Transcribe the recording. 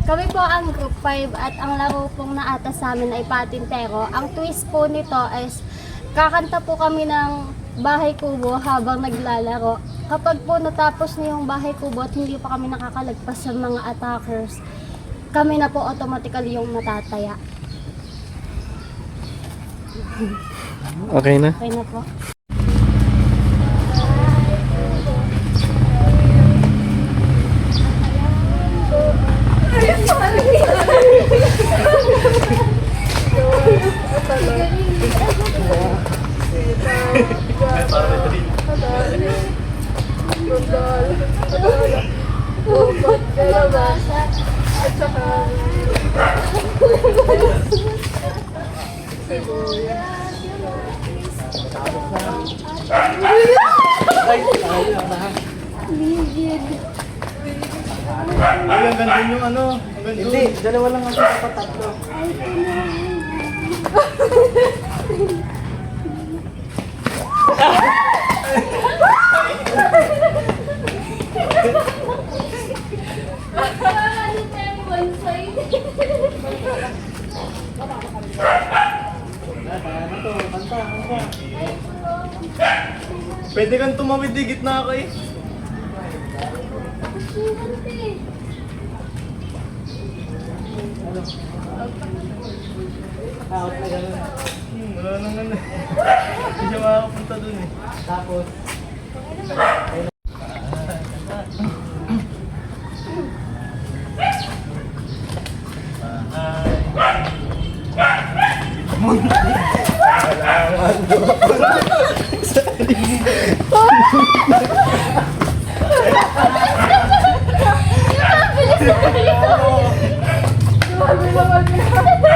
Kami po ang Group 5 at ang laro pong naatas sa amin ay patintero. Ang twist po nito is kakanta po kami ng bahay kubo habang naglalaro. Kapag po natapos na yung bahay kubo at hindi pa kami nakakalagpas sa mga attackers, kami na po automatically yung matataya. Okay na? Okay na po. Ay, ang ganda yung ano. Ang ganda. Hindi, dalawa lang ako dapat tatlo. Pwede kang tumawid di gitna ako eh. Out na gano'n. Wala nang ano. Hindi siya makakapunta dun eh. Tapos, Grabe naman yan.